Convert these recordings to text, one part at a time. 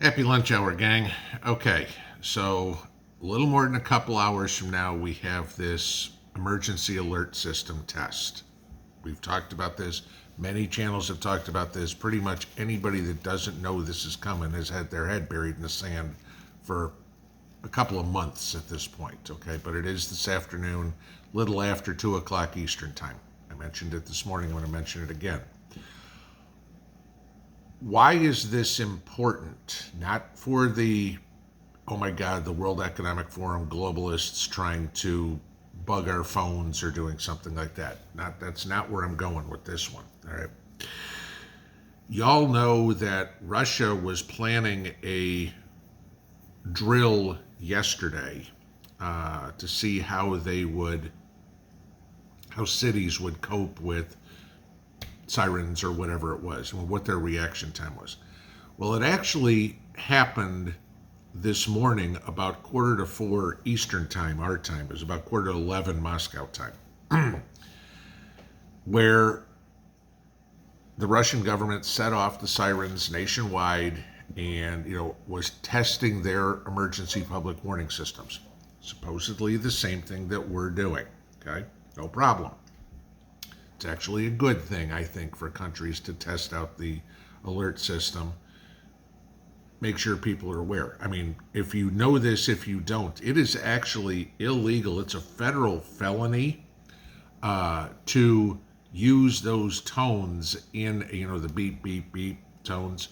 Happy lunch hour, gang. Okay, so a little more than a couple hours from now, we have this emergency alert system test. We've talked about this. Many channels have talked about this. Pretty much anybody that doesn't know this is coming has had their head buried in the sand for a couple of months at this point, okay? But it is this afternoon, little after 2 o'clock Eastern time. I mentioned it this morning. I'm going to mention it again. Why is this important? Not for the, oh my God, the World Economic Forum globalists trying to bug our phones or doing something like that. That's not where I'm going with this one. All right. Y'all know that Russia was planning a drill yesterday to see how cities would cope with sirens or whatever it was, and what their reaction time was. Well, it actually happened this morning about 3:45 Eastern time, our time. It was about 11:15 Moscow time, where the Russian government set off the sirens nationwide and, was testing their emergency public warning systems. Supposedly the same thing that we're doing, okay? No problem. It's actually a good thing, I think, for countries to test out the alert system. Make sure people are aware. I mean, if you know this, if you don't, it is actually illegal. It's a federal felony to use those tones in, the beep, beep, beep tones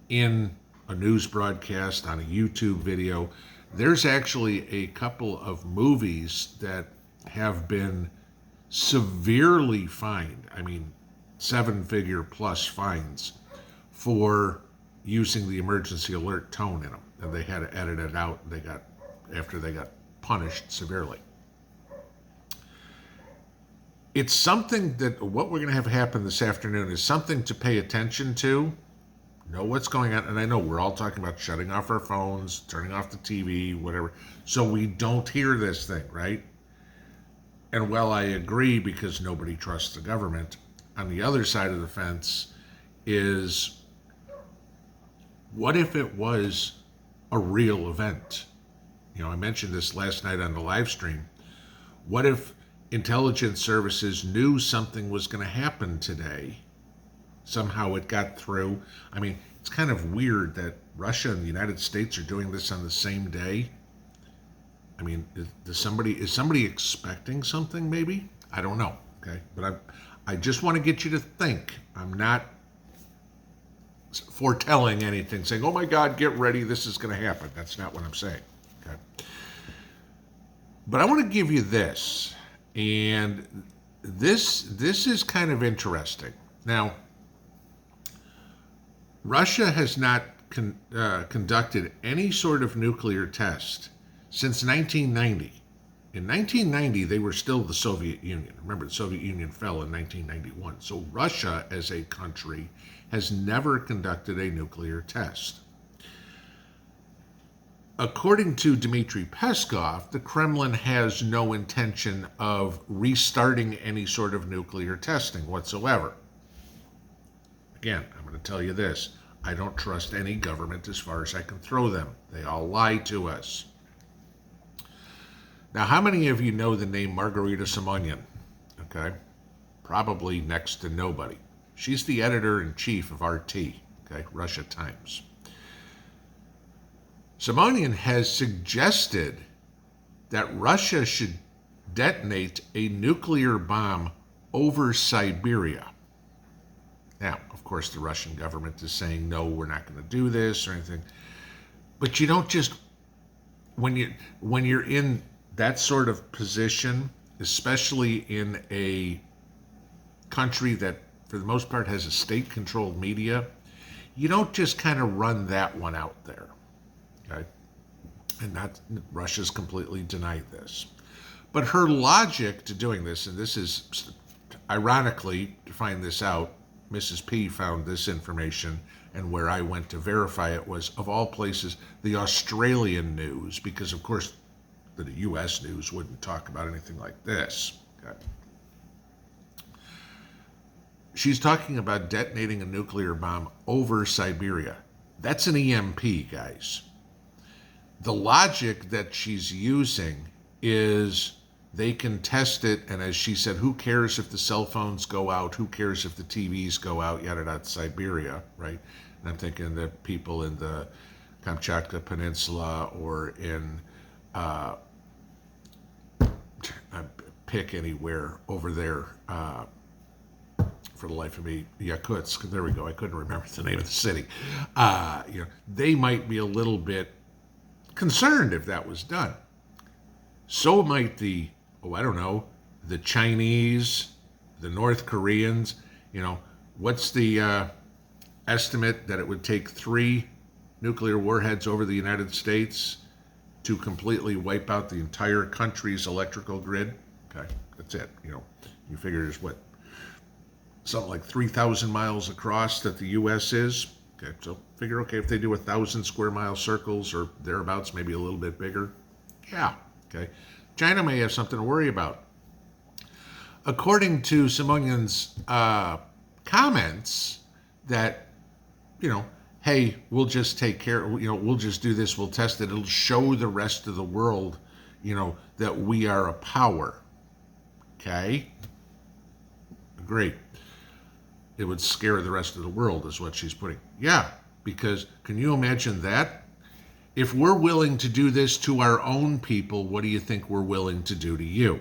in a news broadcast, on a YouTube video. There's actually a couple of movies that have been severely fined, 7-figure plus fines, for using the emergency alert tone in them. And they had to edit it out after they got punished severely. It's something that what we're going to have happen this afternoon is something to pay attention to, know what's going on. And I know we're all talking about shutting off our phones, turning off the TV, whatever, so we don't hear this thing, right? And while I agree, because nobody trusts the government, on the other side of the fence is, what if it was a real event? I mentioned this last night on the live stream. What if intelligence services knew something was going to happen today? Somehow it got through. It's kind of weird that Russia and the United States are doing this on the same day. Is somebody expecting something maybe? I don't know, okay? But I just want to get you to think. I'm not foretelling anything, saying, oh my God, get ready, this is going to happen. That's not what I'm saying, okay? But I want to give you this, and this is kind of interesting. Now, Russia has not conducted any sort of nuclear test since 1990. In 1990, they were still the Soviet Union. Remember, the Soviet Union fell in 1991. So Russia, as a country, has never conducted a nuclear test. According to Dmitry Peskov, the Kremlin has no intention of restarting any sort of nuclear testing whatsoever. Again, I'm going to tell you this. I don't trust any government as far as I can throw them. They all lie to us. Now, how many of you know the name Margarita Simonyan? Okay, probably next to nobody. She's the editor-in-chief of RT, okay, Russia Times. Simonyan has suggested that Russia should detonate a nuclear bomb over Siberia. Now, of course, the Russian government is saying, no, we're not going to do this or anything. But you don't just, when you're in that sort of position, especially in a country that, for the most part, has a state-controlled media, you don't just kind of run that one out there, okay? And Russia's completely denied this. But her logic to doing this, and this is, ironically, to find this out, Mrs. P found this information, and where I went to verify it was, of all places, the Australian news, because, of course, the U.S. news wouldn't talk about anything like this. Okay. She's talking about detonating a nuclear bomb over Siberia. That's an EMP, guys. The logic that she's using is they can test it, and as she said, who cares if the cell phones go out? Who cares if the TVs go out? Yada yada, Siberia, right? And I'm thinking that people in the Kamchatka Peninsula or in pick anywhere over there. For the life of me, Yakutsk. There we go. I couldn't remember the name of the city. They might be a little bit concerned if that was done. So might the the Chinese, the North Koreans. What's the estimate that it would take 3 nuclear warheads over the United States to completely wipe out the entire country's electrical grid? Okay, that's it. You figure there's something like 3,000 miles across that the U.S. is. Okay, so figure, if they do 1,000 square mile circles or thereabouts, maybe a little bit bigger. Yeah, okay. China may have something to worry about. According to Simonyan's comments that, hey, we'll just take care, we'll just do this, we'll test it, it'll show the rest of the world, that we are a power. Okay? Great. It would scare the rest of the world, is what she's putting. Yeah, because can you imagine that? If we're willing to do this to our own people, what do you think we're willing to do to you?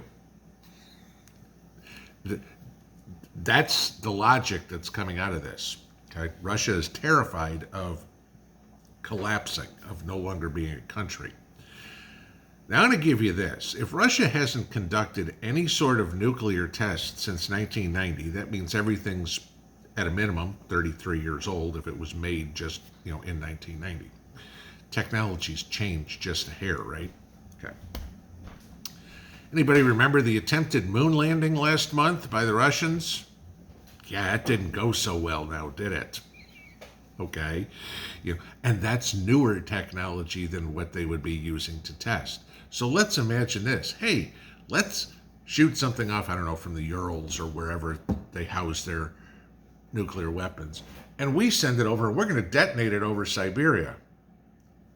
That's the logic that's coming out of this. Okay? Russia is terrified of collapsing, of no longer being a country. Now, I'm going to give you this. If Russia hasn't conducted any sort of nuclear test since 1990, that means everything's at a minimum 33 years old if it was made just, in 1990. Technology's changed just a hair, right? Okay. Anybody remember the attempted moon landing last month by the Russians? Yeah, that didn't go so well now, did it? Okay. And that's newer technology than what they would be using to test. So let's imagine this. Hey, let's shoot something off, from the Urals or wherever they house their nuclear weapons. And we send it over, and we're going to detonate it over Siberia.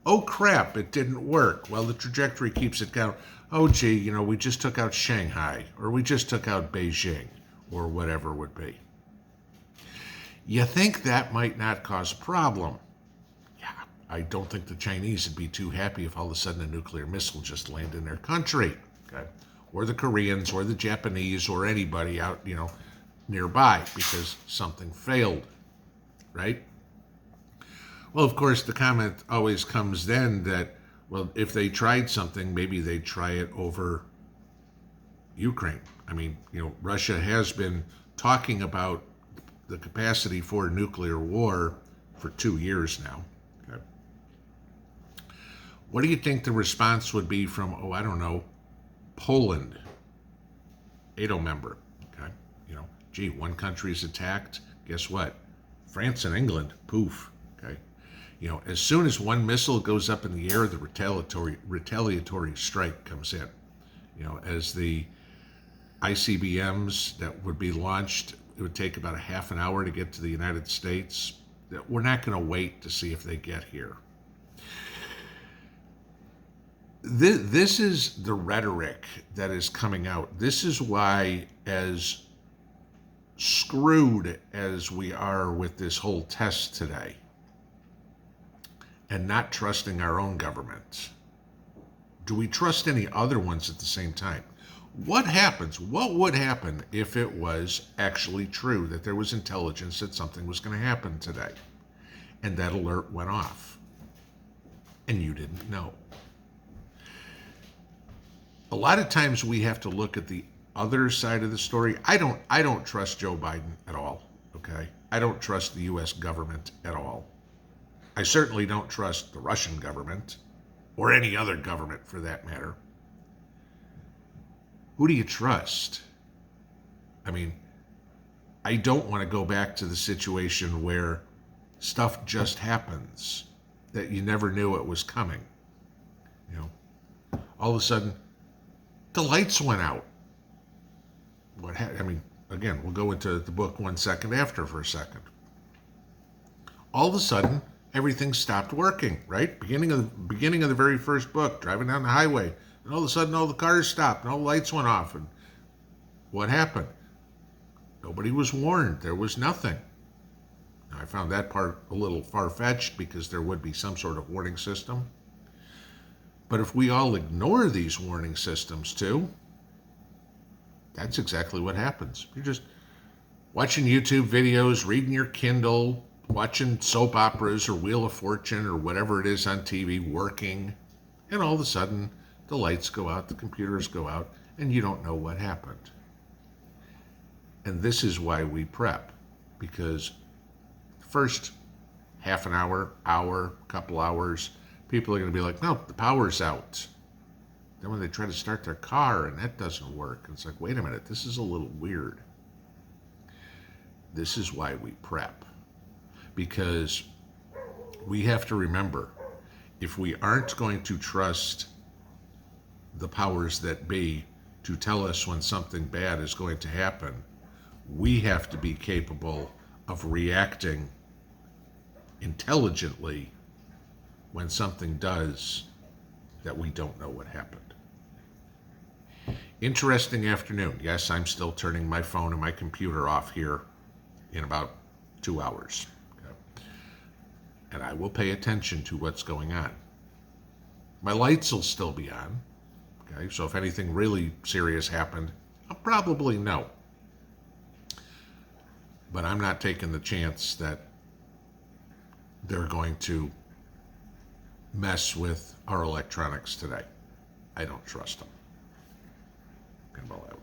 Oh, crap, it didn't work. Well, the trajectory keeps it down. Oh, gee, we just took out Shanghai, or we just took out Beijing, or whatever it would be. You think that might not cause a problem? Yeah, I don't think the Chinese would be too happy if all of a sudden a nuclear missile just landed in their country, okay? Or the Koreans, or the Japanese, or anybody out, nearby, because something failed, right? Well, of course, the comment always comes then that, well, if they tried something, maybe they'd try it over Ukraine. Russia has been talking about the capacity for nuclear war for 2 years now. Okay. What do you think the response would be from, Poland, NATO member? Okay. Gee, one country's attacked. Guess what? France and England, poof. Okay. As soon as one missile goes up in the air, the retaliatory strike comes in. As the ICBMs that would be launched, it would take about a half an hour to get to the United States. We're not going to wait to see if they get here. This is the rhetoric that is coming out. This is why, as screwed as we are with this whole test today, and not trusting our own government, do we trust any other ones at the same time? What would happen if it was actually true that there was intelligence that something was going to happen today, and that alert went off, and you didn't know? A lot of times we have to look at the other side of the story. I don't trust Joe Biden at all, okay? I don't trust the U.S. government at all. I certainly don't trust the Russian government, or any other government for that matter. Who do you trust? I don't want to go back to the situation where stuff just happens, that you never knew it was coming. All of a sudden, the lights went out. Again, we'll go into the book 1 second after for a second. All of a sudden, everything stopped working, right? Beginning of the very first book, driving down the highway, and all of a sudden all the cars stopped and all the lights went off. And what happened? Nobody was warned. There was nothing. Now, I found that part a little far-fetched because there would be some sort of warning system. But if we all ignore these warning systems too, that's exactly what happens. You're just watching YouTube videos, reading your Kindle, watching soap operas or Wheel of Fortune or whatever it is on TV, working, and all of a sudden the lights go out, the computers go out, and you don't know what happened. And this is why we prep, because first half an hour, couple hours, people are going to be like, no, the power's out. Then when they try to start their car and that doesn't work, it's like, wait a minute, this is a little weird. This is why we prep. Because we have to remember, if we aren't going to trust the powers that be to tell us when something bad is going to happen, we have to be capable of reacting intelligently when something does that we don't know what happened. Interesting afternoon. Yes, I'm still turning my phone and my computer off here in about 2 hours. Okay? And I will pay attention to what's going on. My lights will still be on. Okay, so if anything really serious happened, I'll probably know. But I'm not taking the chance that they're going to mess with our electronics today. I don't trust them. Pinball out.